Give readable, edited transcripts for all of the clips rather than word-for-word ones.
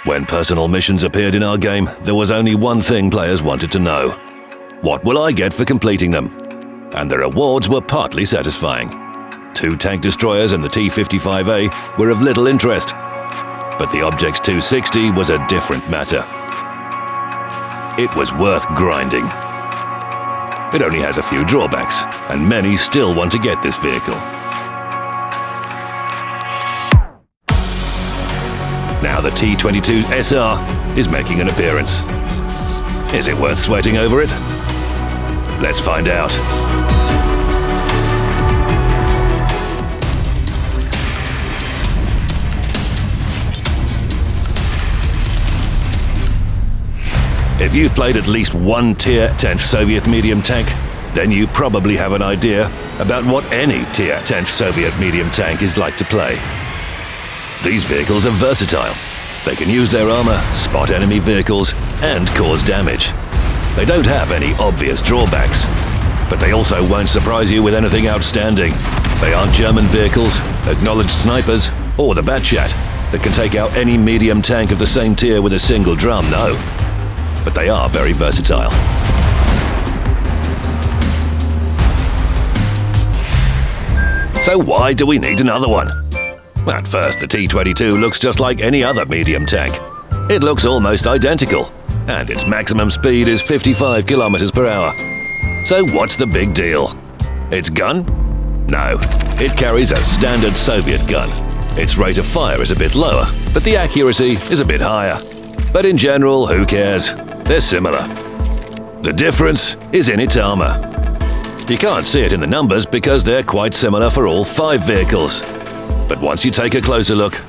When personal missions appeared in our game, there was only one thing players wanted to know. What will I get for completing them? And the rewards were partly satisfying. 2 tank destroyers and the T-55A were of little interest. But the Object 260 was a different matter. It was worth grinding. It only has a few drawbacks, and many still want to get this vehicle. Now the T-22 SR is making an appearance. Is it worth sweating over it? Let's find out. If you've played at least one Tier 10 Soviet medium tank, then you probably have an idea about what any Tier 10 Soviet medium tank is like to play. These vehicles are versatile. They can use their armor, spot enemy vehicles, and cause damage. They don't have any obvious drawbacks, but they also won't surprise you with anything outstanding. They aren't German vehicles, acknowledged snipers, or the Batchat that can take out any medium tank of the same tier with a single drum, no. But they are very versatile. So why do we need another one? At first, the T-22 looks just like any other medium tank. It looks almost identical, and its maximum speed is 55 kilometers per hour. So what's the big deal? Its gun? No, it carries a standard Soviet gun. Its rate of fire is a bit lower, but the accuracy is a bit higher. But in general, who cares? They're similar. The difference is in its armor. You can't see it in the numbers because they're quite similar for all 5 vehicles. But once you take a closer look,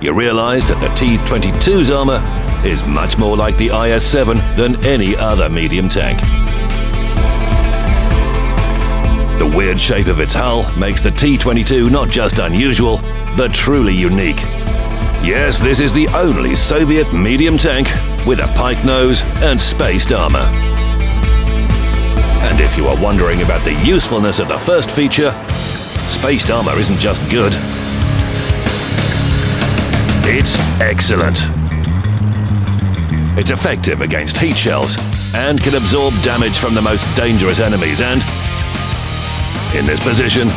you realize that the T-22's armor is much more like the IS-7 than any other medium tank. The weird shape of its hull makes the T-22 not just unusual, but truly unique. Yes, this is the only Soviet medium tank with a pike nose and spaced armor. And if you are wondering about the usefulness of the first feature, spaced armor isn't just good. It's excellent. It's effective against heat shells and can absorb damage from the most dangerous enemies, and in this position,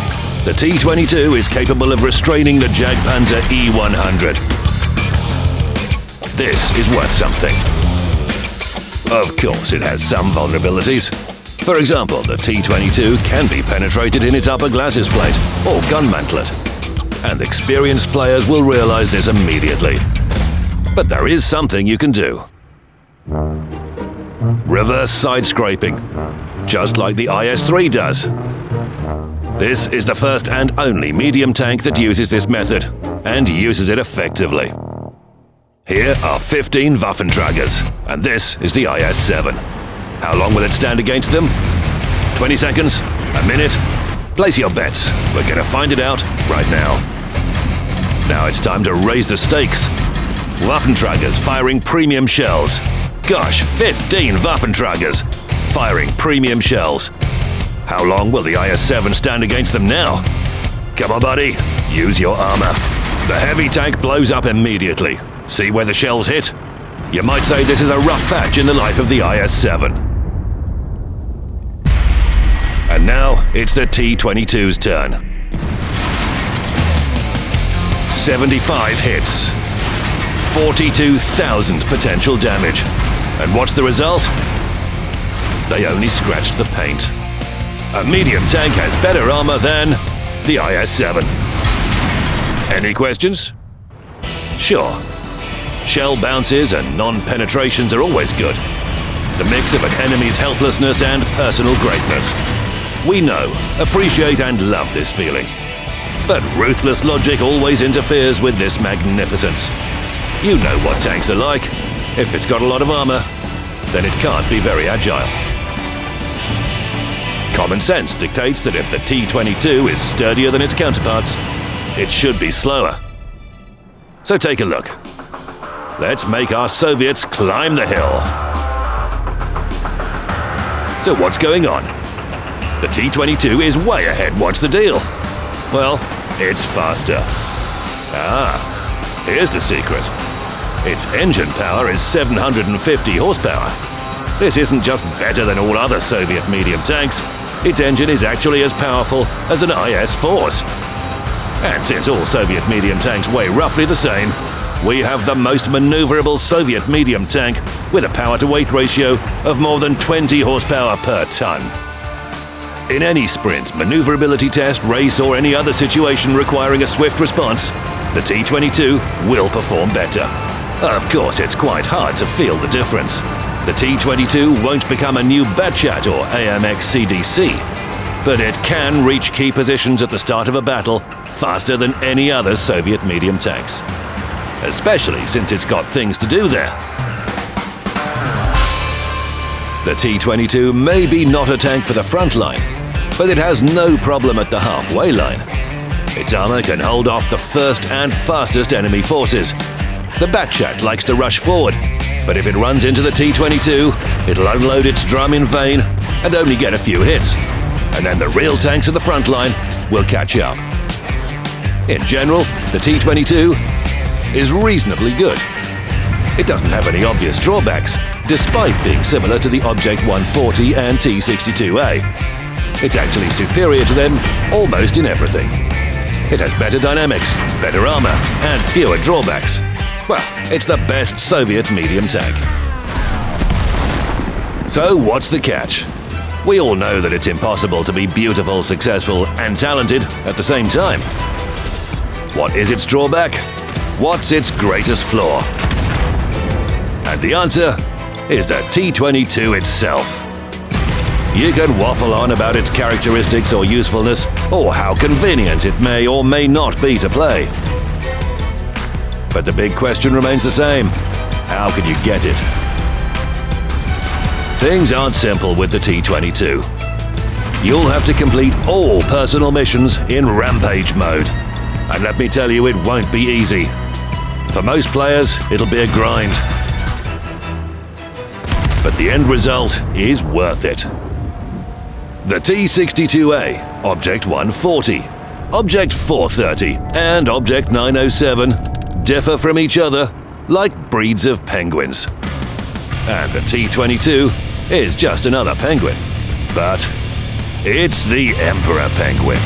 the T-22 is capable of restraining the Jagdpanzer E-100. This is worth something. Of course, it has some vulnerabilities. For example, the T-22 can be penetrated in its upper glasses plate or gun mantlet, and experienced players will realize this immediately. But there is something you can do. Reverse side scraping, just like the IS-3 does. This is the first and only medium tank that uses this method, and uses it effectively. Here are 15 Waffenträgers, and this is the IS-7. How long will it stand against them? 20 seconds? A minute? Place your bets. We're gonna find it out right now. Now it's time to raise the stakes. Waffenträgers firing premium shells. Gosh, 15 Waffenträgers firing premium shells. How long will the IS-7 stand against them now? Come on, buddy, use your armor. The heavy tank blows up immediately. See where the shells hit? You might say this is a rough patch in the life of the IS-7. And now it's the T-22's turn. 75 hits. 42,000 potential damage. And what's the result? They only scratched the paint. A medium tank has better armor than the IS-7. Any questions? Sure. Shell bounces and non-penetrations are always good. The mix of an enemy's helplessness and personal greatness. We know, appreciate and love this feeling. But ruthless logic always interferes with this magnificence. You know what tanks are like. If it's got a lot of armor, then it can't be very agile. Common sense dictates that if the T-22 is sturdier than its counterparts, it should be slower. So take a look. Let's make our Soviets climb the hill. So what's going on? The T-22 is way ahead. What's the deal? Well, it's faster. Ah, here's the secret. Its engine power is 750 horsepower. This isn't just better than all other Soviet medium tanks, its engine is actually as powerful as an IS-4's. And since all Soviet medium tanks weigh roughly the same, we have the most maneuverable Soviet medium tank with a power-to-weight ratio of more than 20 horsepower per ton. In any sprint, maneuverability test, race or any other situation requiring a swift response, the T-22 will perform better. Of course, it's quite hard to feel the difference. The T-22 won't become a new Batchat or AMX CDC, but it can reach key positions at the start of a battle faster than any other Soviet medium tanks. Especially since it's got things to do there. The T-22 may be not a tank for the front line, but it has no problem at the halfway line. Its armor can hold off the first and fastest enemy forces. The Batchat likes to rush forward, but if it runs into the T-22, it'll unload its drum in vain and only get a few hits. And then the real tanks at the front line will catch up. In general, the T-22 is reasonably good. It doesn't have any obvious drawbacks, despite being similar to the Object 140 and T-62A. It's actually superior to them almost in everything. It has better dynamics, better armor, and fewer drawbacks. Well, it's the best Soviet medium tank. So what's the catch? We all know that it's impossible to be beautiful, successful, and talented at the same time. What is its drawback? What's its greatest flaw? And the answer is the T-22 itself. You can waffle on about its characteristics or usefulness, or how convenient it may or may not be to play. But the big question remains the same. How can you get it? Things aren't simple with the T-22. You'll have to complete all personal missions in rampage mode. And let me tell you, it won't be easy. For most players, it'll be a grind. But the end result is worth it. The T-62A, Object 140, Object 430, and Object 907 differ from each other like breeds of penguins. And the T-22 is just another penguin. But it's the Emperor Penguin.